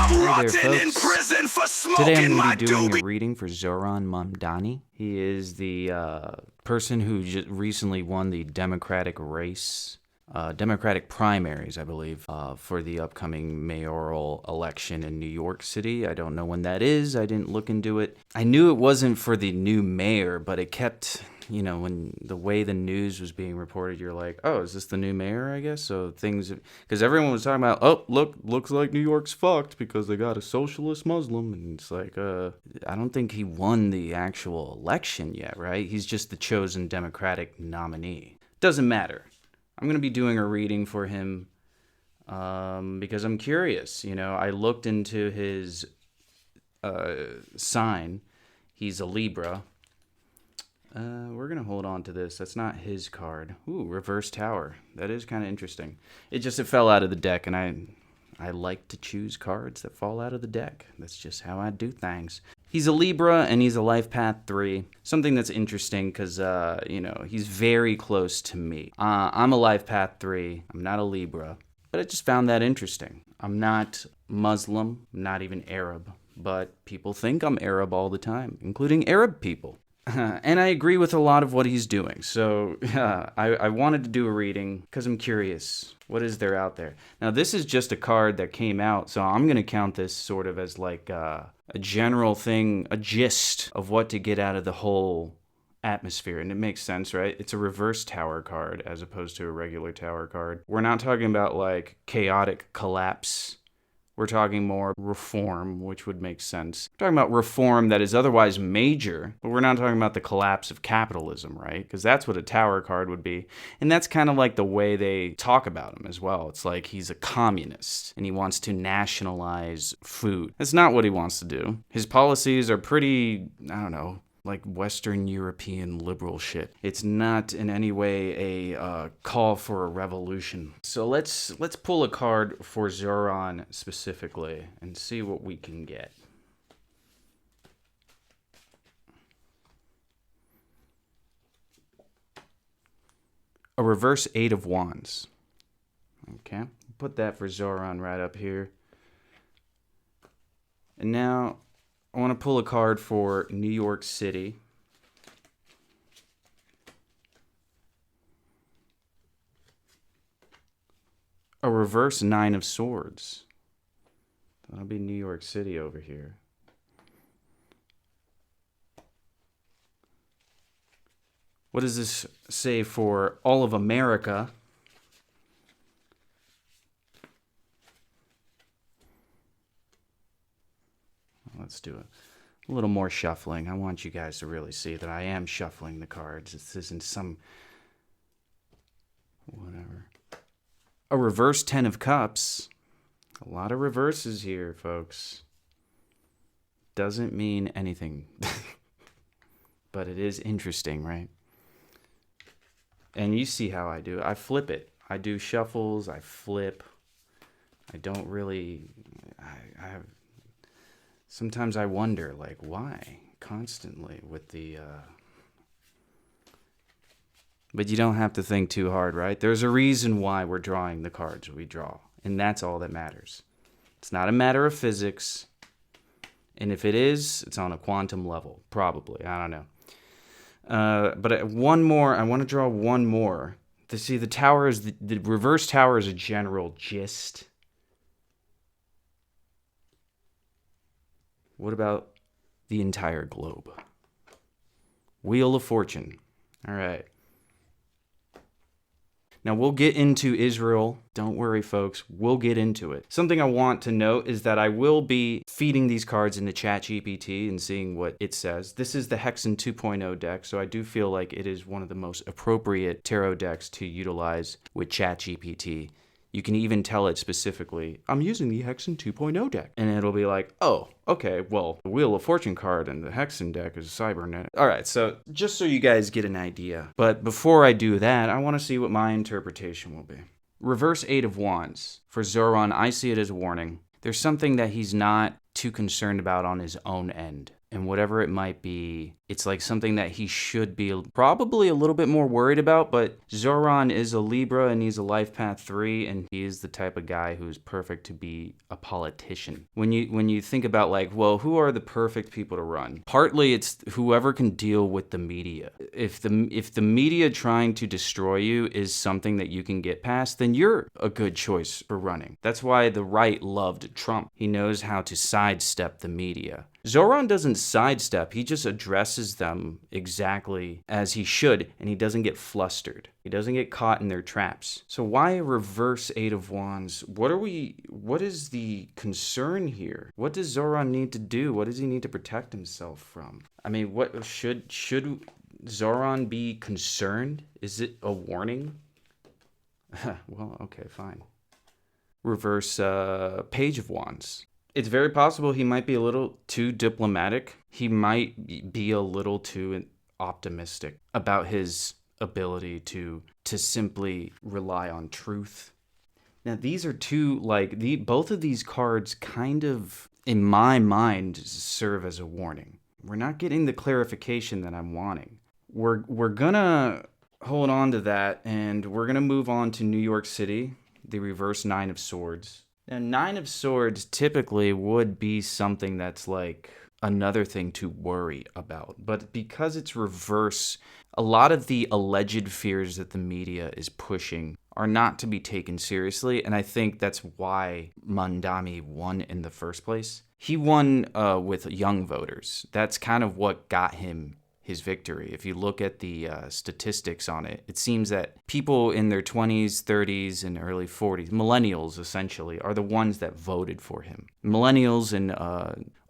Hey there, folks. Today I'm going to be doing a reading for Zohran Mamdani. He is the person who recently won the Democratic primaries, I believe, for the upcoming mayoral election in New York City. I don't know when that is. I didn't look into it. I knew it wasn't for the new mayor, but it kept... when the way the news was being reported, you're like, oh, is this the new mayor, I guess? So things, because everyone was talking about, oh, looks like New York's fucked because they got a socialist Muslim. And it's like, I don't think he won the actual election yet, right? He's just the chosen Democratic nominee. Doesn't matter. I'm going to be doing a reading for him because I'm curious. I looked into his sign. He's a Libra. We're going to hold on to this. That's not his card. Ooh, reverse tower. That is kind of interesting. It fell out of the deck, and I like to choose cards that fall out of the deck. That's just how I do things. He's a Libra, and he's a life path 3. Something that's interesting because, he's very close to me. I'm a life path 3. I'm not a Libra, but I just found that interesting. I'm not Muslim, not even Arab, but people think I'm Arab all the time, including Arab people. And I agree with a lot of what he's doing. So I wanted to do a reading because I'm curious. What is there out there? Now, this is just a card that came out, so I'm going to count this sort of as like a general thing, a gist of what to get out of the whole atmosphere. And it makes sense, right? It's a reverse tower card as opposed to a regular tower card. We're not talking about like chaotic collapse. We're talking more reform, which would make sense. We're talking about reform that is otherwise major, but we're not talking about the collapse of capitalism, right? Because that's what a tower card would be. And that's kind of like the way they talk about him as well. It's like he's a communist and he wants to nationalize food. That's not what he wants to do. His policies are pretty, I don't know, like Western European liberal shit. It's not in any way a call for a revolution. So let's pull a card for Zohran specifically and see what we can get. A reverse 8 of Wands. Okay, put that for Zohran right up here. And now I want to pull a card for New York City. A reverse 9 of Swords. That'll be New York City over here. What does this say for all of America? Let's do a little more shuffling. I want you guys to really see that I am shuffling the cards. This isn't some... whatever. A reverse 10 of Cups. A lot of reverses here, folks. Doesn't mean anything. But it is interesting, right? And you see how I do it. I flip it. I do shuffles. I flip. I don't really... I have... Sometimes I wonder, like, why constantly with the... But you don't have to think too hard, right? There's a reason why we're drawing the cards we draw, and that's all that matters. It's not a matter of physics, and if it is, it's on a quantum level, probably. I don't know. But one more, I want to draw one more. See, the tower is, the reverse tower is a general gist. What about the entire globe? Wheel of Fortune. All right. Now, we'll get into Israel. Don't worry, folks. We'll get into it. Something I want to note is that I will be feeding these cards into ChatGPT and seeing what it says. This is the Hexen 2.0 deck, so I do feel like it is one of the most appropriate tarot decks to utilize with ChatGPT. You can even tell it specifically, I'm using the Hexen 2.0 deck. And it'll be like, oh, okay, well, the Wheel of Fortune card and the Hexen deck is Cybernet. All right, so just so you guys get an idea. But before I do that, I want to see what my interpretation will be. Reverse 8 of Wands. For Zohran, I see it as a warning. There's something that he's not too concerned about on his own end. And whatever it might be, it's like something that he should be probably a little bit more worried about. But Zohran is a Libra and he's a life path 3, and he is the type of guy who's perfect to be a politician. When you think about like, well, who are the perfect people to run? Partly it's whoever can deal with the media. If the media trying to destroy you is something that you can get past, then you're a good choice for running. That's why the right loved Trump. He knows how to sidestep the media. Zohran doesn't sidestep, he just addresses them exactly as he should, and he doesn't get flustered. He doesn't get caught in their traps. So why a reverse 8 of Wands? What is the concern here? What does Zohran need to do? What does he need to protect himself from? I mean, what should Zohran be concerned? Is it a warning? Well, okay, fine. Reverse Page of Wands. It's very possible he might be a little too diplomatic. He might be a little too optimistic about his ability to simply rely on truth. Now, these are two, like, both of these cards kind of, in my mind, serve as a warning. We're not getting the clarification that I'm wanting. We're gonna hold on to that, and we're gonna move on to New York City, the reverse 9 of Swords. Now, 9 of Swords typically would be something that's like another thing to worry about. But because it's reverse, a lot of the alleged fears that the media is pushing are not to be taken seriously. And I think that's why Mamdani won in the first place. He won with young voters. That's kind of what got him his victory. If you look at the statistics on it, it seems that people in their 20s, 30s, and early 40s, millennials essentially, are the ones that voted for him. Millennials and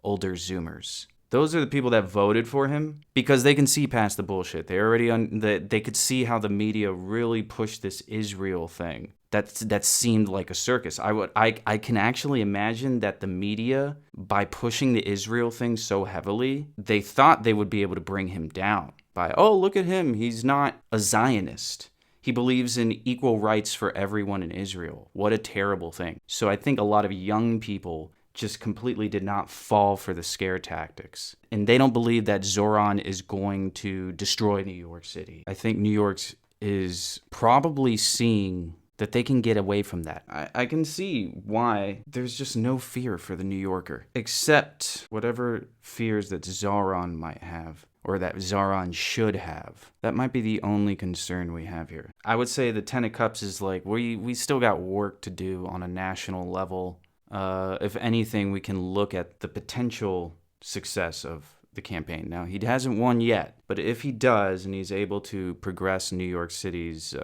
older Zoomers. Those are the people that voted for him because they can see past the bullshit. They already they could see how the media really pushed this Israel thing. That seemed like a circus. I can actually imagine that the media, by pushing the Israel thing so heavily, they thought they would be able to bring him down by, oh, look at him, he's not a Zionist. He believes in equal rights for everyone in Israel. What a terrible thing. So I think a lot of young people just completely did not fall for the scare tactics. And they don't believe that Zohran is going to destroy New York City. I think New York is probably seeing that they can get away from that. I can see why there's just no fear for the New Yorker, except whatever fears that Zohran might have, or that Zohran should have. That might be the only concern we have here. I would say the 10 of Cups is like, we still got work to do on a national level. If anything, we can look at the potential success of the campaign. Now, he hasn't won yet, but if he does and he's able to progress New York City's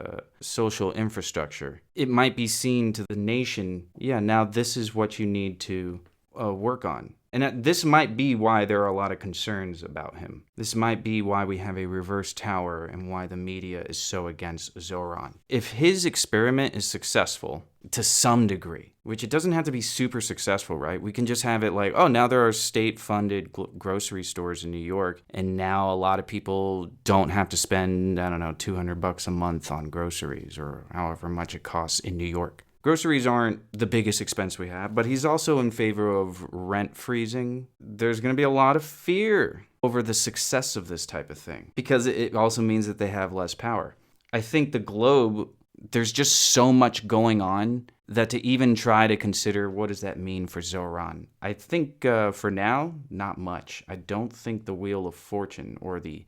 social infrastructure, it might be seen to the nation, yeah, now this is what you need to work on. And this might be why there are a lot of concerns about him. This might be why we have a reverse tower and why the media is so against Zohran. If his experiment is successful to some degree, which it doesn't have to be super successful, right? We can just have it like, oh, now there are state-funded grocery stores in New York, and now a lot of people don't have to spend, I don't know, $200 a month on groceries or however much it costs in New York. Groceries aren't the biggest expense we have, but he's also in favor of rent freezing. There's going to be a lot of fear over the success of this type of thing because it also means that they have less power. I think the globe, there's just so much going on that to even try to consider what does that mean for Zohran. I think for now, not much. I don't think the Wheel of Fortune or the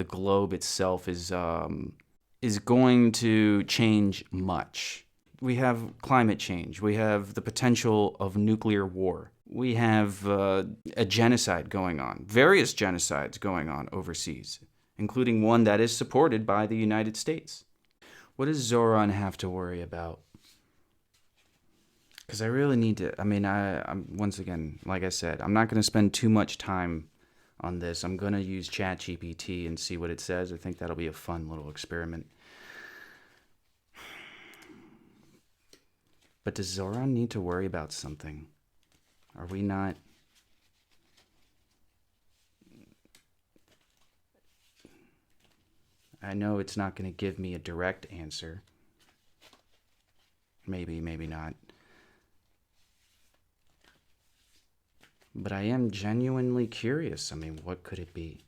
globe itself is going to change much. We have climate change. We have the potential of nuclear war. We have a genocide going on, various genocides going on overseas, including one that is supported by the United States. What does Zohran have to worry about? Because I really need to, I'm once again, like I said, I'm not going to spend too much time on this. I'm going to use ChatGPT and see what it says. I think that'll be a fun little experiment. But does Zohran need to worry about something? Are we not? I know it's not going to give me a direct answer. Maybe, maybe not. But I am genuinely curious. I mean, what could it be?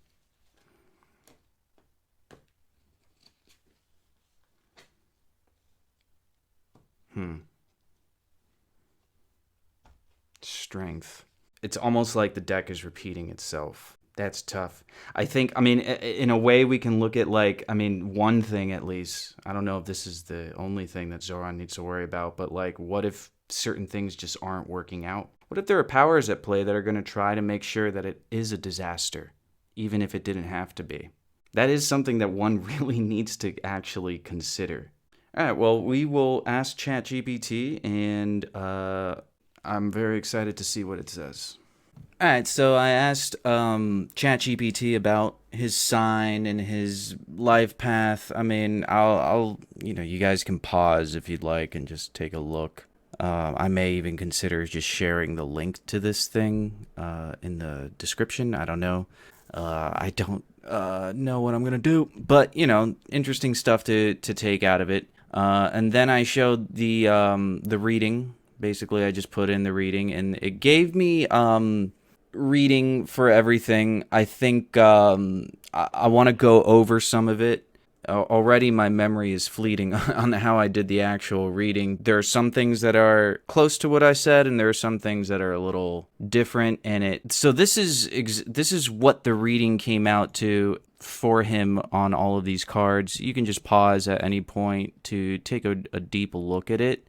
Strength. It's almost like the deck is repeating itself. That's tough. I think, I mean, in a way, we can look at, like, I mean, one thing at least. I don't know if this is the only thing that Zohran needs to worry about, but, like, what if certain things just aren't working out? What if there are powers at play that are going to try to make sure that it is a disaster, even if it didn't have to be? That is something that one really needs to actually consider. All right, well, we will ask ChatGPT, and I'm very excited to see what it says. All right, so I asked ChatGPT about his sign and his life path. I mean, I'll, you guys can pause if you'd like and just take a look. I may even consider just sharing the link to this thing in the description. I don't know. I don't know what I'm gonna do, but interesting stuff to take out of it. And then I showed the reading. Basically, I just put in the reading, and it gave me reading for everything. I think I want to go over some of it. Already my memory is fleeting on how I did the actual reading. There are some things that are close to what I said, and there are some things that are a little different. So this is what the reading came out to for him on all of these cards. You can just pause at any point to take a deep look at it.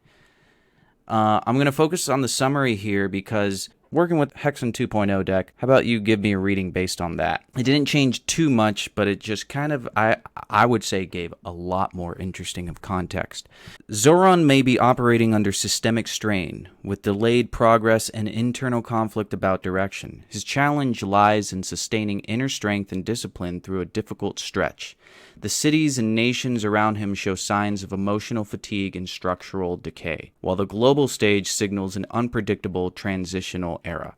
I'm going to focus on the summary here because working with Hexen 2.0 deck, how about you give me a reading based on that? It didn't change too much, but it just kind of, I would say, gave a lot more interesting of context. Zohran may be operating under systemic strain, with delayed progress and internal conflict about direction. His challenge lies in sustaining inner strength and discipline through a difficult stretch. The cities and nations around him show signs of emotional fatigue and structural decay, while the global stage signals an unpredictable transitional era.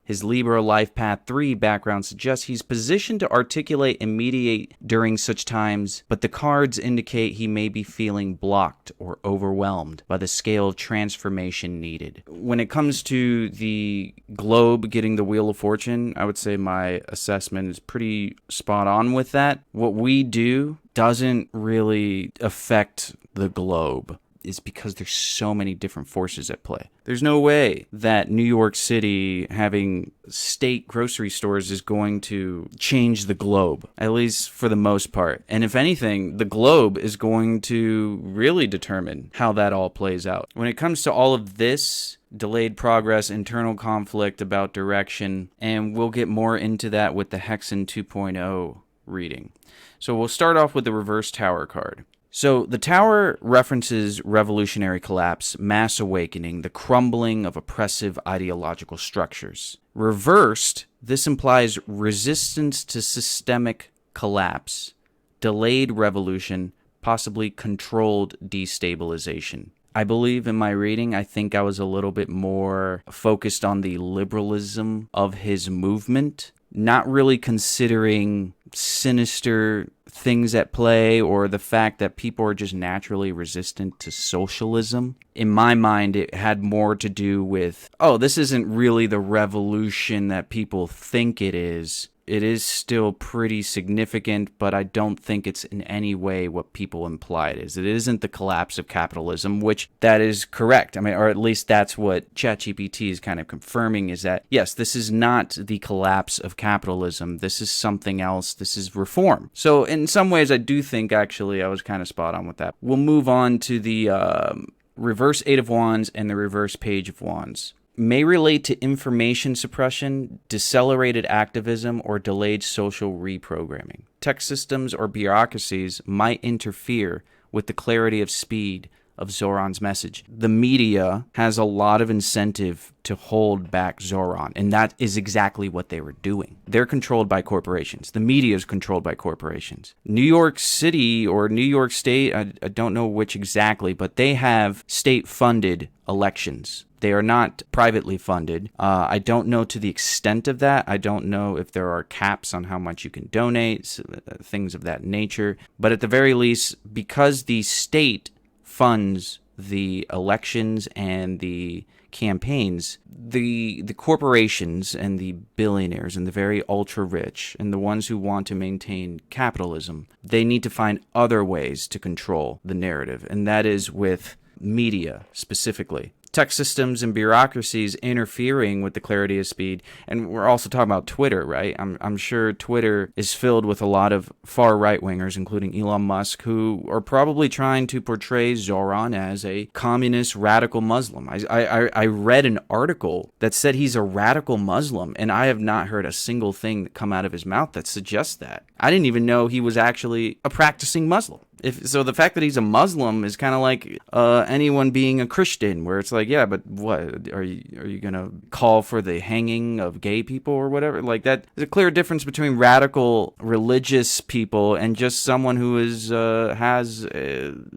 His Libra Life Path 3 background suggests he's positioned to articulate and mediate during such times, but the cards indicate he may be feeling blocked or overwhelmed by the scale of transformation needed. When it comes to the globe getting the Wheel of Fortune, I would say my assessment is pretty spot on with that. What we do doesn't really affect the globe. Is because there's so many different forces at play. There's no way that New York City having state grocery stores is going to change the globe, at least for the most part. And if anything, the globe is going to really determine how that all plays out. When it comes to all of this, delayed progress, internal conflict about direction, and we'll get more into that with the Hexen 2.0 reading. So we'll start off with the reverse tower card. So the tower references revolutionary collapse, mass awakening, the crumbling of oppressive ideological structures. Reversed, this implies resistance to systemic collapse, delayed revolution, possibly controlled destabilization. I believe in my reading, I think I was a little bit more focused on the liberalism of his movement, not really considering sinister things at play or the fact that people are just naturally resistant to socialism. In my mind, it had more to do with, this isn't really the revolution that people think it is. It is still pretty significant, but I don't think it's in any way what people imply it is. It isn't the collapse of capitalism, which that is correct. I mean, or at least that's what ChatGPT is kind of confirming, is that, yes, this is not the collapse of capitalism. This is something else. This is reform. So in some ways, I do think, actually, I was kind of spot on with that. We'll move on to the reverse Eight of Wands and the reverse Page of Wands. May relate to information suppression, decelerated activism, or delayed social reprogramming. Tech systems or bureaucracies might interfere with the clarity of speed of Zohran's message. The media has a lot of incentive to hold back Zohran, and that is exactly what they were doing. They're controlled by corporations. The media is controlled by corporations. New York City or New York State, I don't know which exactly, but they have state-funded elections. They are not privately funded. I don't know to the extent of that. I don't know if there are caps on how much you can donate, things of that nature. But at the very least, because the state funds the elections and the campaigns, the corporations and the billionaires and the very ultra rich and the ones who want to maintain capitalism, they need to find other ways to control the narrative, and that is with media specifically. Tech systems and bureaucracies interfering with the clarity of speed. And we're also talking about Twitter, right? I'm sure Twitter is filled with a lot of far right-wingers, including Elon Musk, who are probably trying to portray Zohran as a communist radical Muslim. I read an article that said he's a radical Muslim, and I have not heard a single thing come out of his mouth that suggests that. I didn't even know he was actually a practicing Muslim. So the fact that he's a Muslim is kind of like anyone being a Christian, where it's like, yeah, but what are you gonna call for the hanging of gay people or whatever? Like that. There's a clear difference between radical religious people and just someone who is has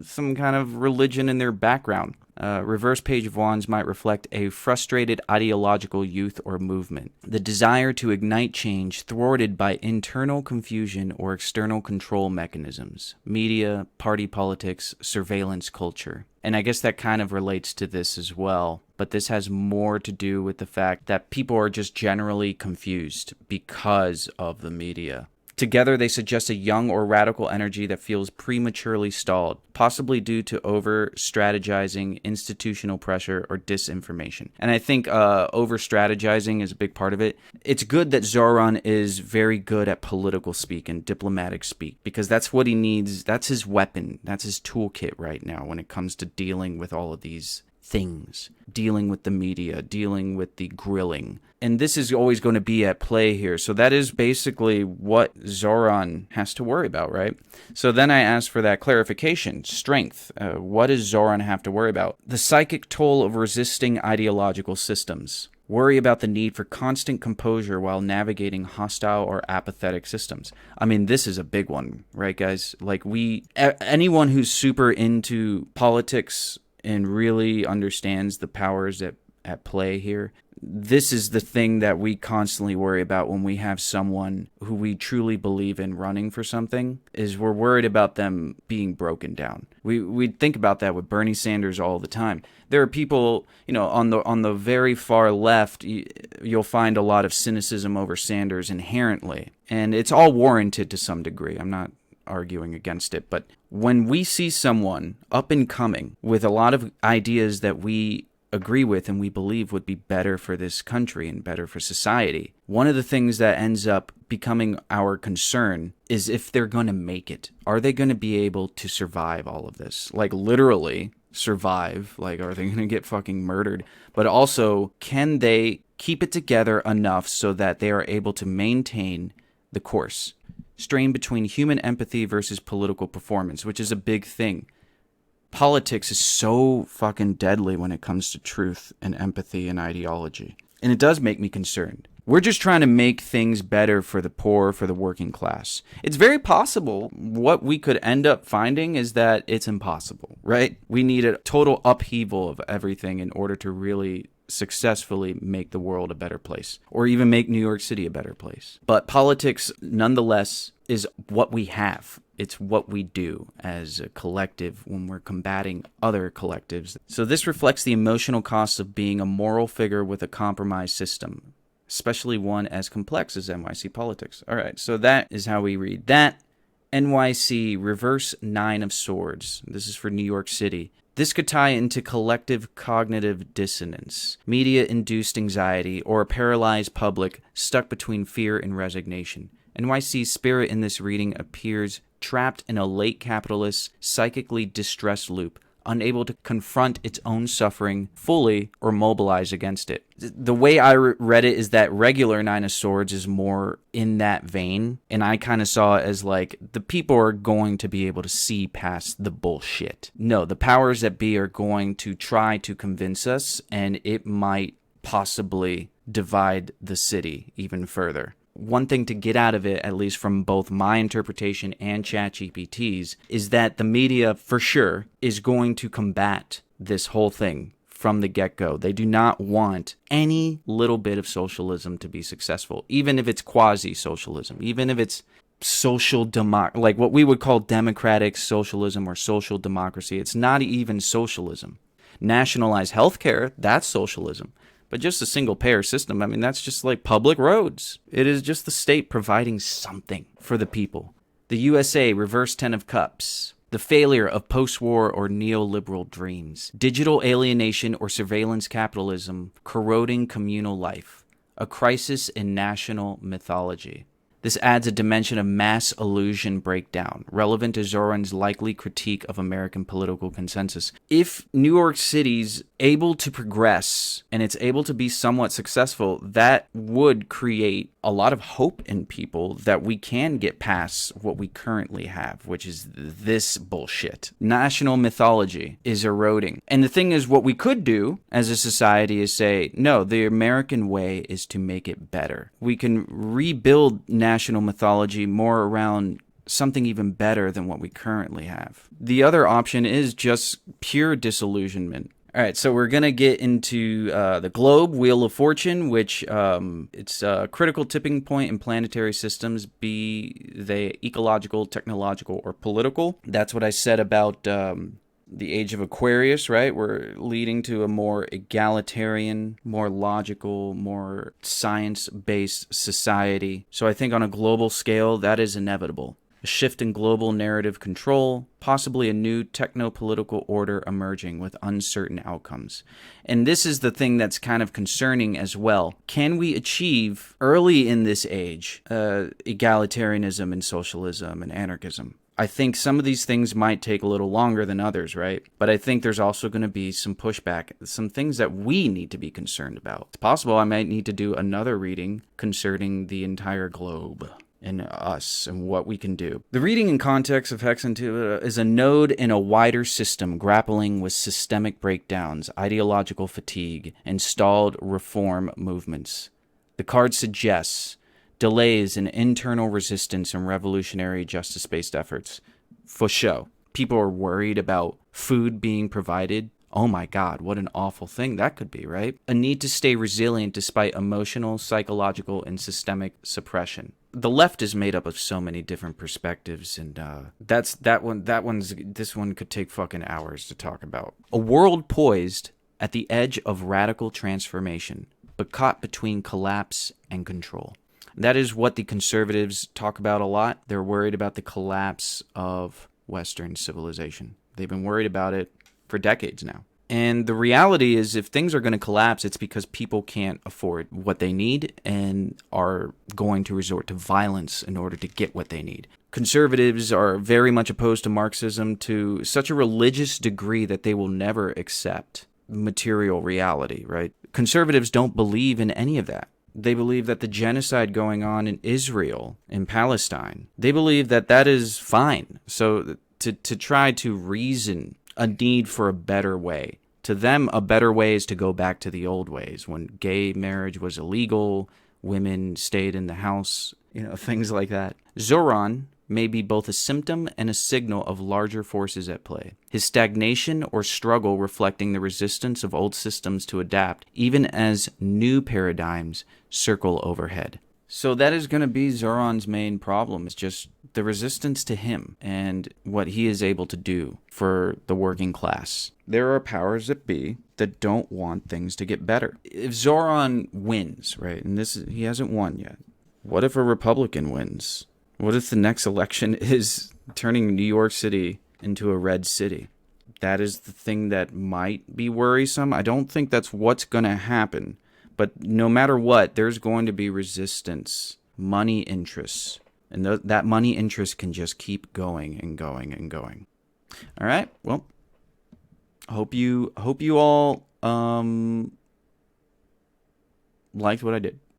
some kind of religion in their background. Reverse page of wands might reflect a frustrated ideological youth or movement. The desire to ignite change thwarted by internal confusion or external control mechanisms. Media, party politics, surveillance culture. And I guess that kind of relates to this as well. But this has more to do with the fact that people are just generally confused because of the media. Together, they suggest a young or radical energy that feels prematurely stalled, possibly due to over-strategizing, institutional pressure, or disinformation. And I think over-strategizing is a big part of it. It's good that Zohran is very good at political speak and diplomatic speak, because that's what he needs. That's his weapon. That's his toolkit right now when it comes to dealing with all of these things, dealing with the media, dealing with the grilling. And this is always going to be at play here. So that is basically what Zohran has to worry about, right? So then I asked for that clarification. Strength. What does Zohran have to worry about? The psychic toll of resisting ideological systems. Worry about the need for constant composure while navigating hostile or apathetic systems. I mean, this is a big one, right, guys? Like anyone who's super into politics and really understands the powers at play here, this is the thing that we constantly worry about when we have someone who we truly believe in running for something, is we're worried about them being broken down. We think about that with Bernie Sanders all the time. There are people, on the very far left, you'll find a lot of cynicism over Sanders inherently, and it's all warranted to some degree. I'm not arguing against it, but when we see someone up and coming with a lot of ideas that we agree with and we believe would be better for this country and better for society, one of the things that ends up becoming our concern is if they're going to make it. Are they going to be able to survive all of this? Like literally survive. Like, are they going to get fucking murdered? But also, can they keep it together enough so that they are able to maintain the course? Strain between human empathy versus political performance, which is a big thing. Politics is so fucking deadly when it comes to truth and empathy and ideology. And it does make me concerned. We're just trying to make things better for the poor, for the working class. It's very possible what we could end up finding is that it's impossible, right? We need a total upheaval of everything in order to really successfully make the world a better place, or even make New York City a better place. But politics, nonetheless, is what we have. It's what we do as a collective when we're combating other collectives. So this reflects the emotional costs of being a moral figure with a compromised system, especially one as complex as NYC politics. All right, so that is how we read that. NYC, reverse 9 of Swords. This is for New York City. This could tie into collective cognitive dissonance, media-induced anxiety, or a paralyzed public stuck between fear and resignation. NYC's spirit in this reading appears trapped in a late capitalist, psychically distressed loop, unable to confront its own suffering fully or mobilize against it. The way I read it is that regular 9 of Swords is more in that vein, and I kind of saw it as like the people are going to be able to see past the bullshit. No, the powers that be are going to try to convince us, and it might possibly divide the city even further. One thing to get out of it, at least from both my interpretation and ChatGPT's, is that the media, for sure, is going to combat this whole thing from the get-go. They do not want any little bit of socialism to be successful, even if it's quasi-socialism, even if it's social like what we would call democratic socialism or social democracy. It's not even socialism. Nationalize healthcare, that's socialism. But just a single payer system, I mean, that's just like public roads. It is just the state providing something for the people. The USA, reverse 10 of cups. The failure of post-war or neoliberal dreams. Digital alienation or surveillance capitalism corroding communal life. A crisis in national mythology. This adds a dimension of mass illusion breakdown, relevant to Zohran's likely critique of American political consensus. If New York City's able to progress and it's able to be somewhat successful, that would create a lot of hope in people that we can get past what we currently have, which is this bullshit. National mythology is eroding. And the thing is, what we could do as a society is say, no, the American way is to make it better. We can rebuild national mythology more around something even better than what we currently have. The other option is just pure disillusionment. All right, so we're going to get into the globe, Wheel of Fortune, which it's a critical tipping point in planetary systems, be they ecological, technological, or political. That's what I said about the age of Aquarius, right? We're leading to a more egalitarian, more logical, more science-based society. So I think on a global scale, that is inevitable. A shift in global narrative control, possibly a new techno-political order emerging with uncertain outcomes. And this is the thing that's kind of concerning as well. Can we achieve early in this age egalitarianism and socialism and anarchism? I think some of these things might take a little longer than others, right? But I think there's also going to be some pushback, some things that we need to be concerned about. It's possible I might need to do another reading concerning the entire globe and us and what we can do. The reading and context of Hexentuba is a node in a wider system grappling with systemic breakdowns, ideological fatigue, and stalled reform movements. The card suggests delays in internal resistance and revolutionary justice-based efforts. For show. People are worried about food being provided. Oh my God, what an awful thing that could be, right? A need to stay resilient despite emotional, psychological, and systemic suppression. The left is made up of so many different perspectives, and this one could take fucking hours to talk about. A world poised at the edge of radical transformation, but caught between collapse and control. That is what the conservatives talk about a lot. They're worried about the collapse of Western civilization. They've been worried about it for decades now. And the reality is, if things are going to collapse, it's because people can't afford what they need and are going to resort to violence in order to get what they need. Conservatives are very much opposed to Marxism to such a religious degree that they will never accept material reality, right? Conservatives don't believe in any of that. They believe that the genocide going on in Israel, in Palestine, they believe that that is fine. So to try to reason a need for a better way. To them, a better way is to go back to the old ways, when gay marriage was illegal, women stayed in the house, things like that. Zohran may be both a symptom and a signal of larger forces at play. His stagnation or struggle reflecting the resistance of old systems to adapt, even as new paradigms circle overhead. So that is going to be Zohran's main problem, is just the resistance to him and what he is able to do for the working class. There are powers that be that don't want things to get better. If Zohran wins, right, and he hasn't won yet, what if a Republican wins? What if the next election is turning New York City into a red city? That is the thing that might be worrisome. I don't think that's what's going to happen. But no matter what, there's going to be resistance, money interests. And that money interest can just keep going and going and going. All right. Well, hope you all liked what I did.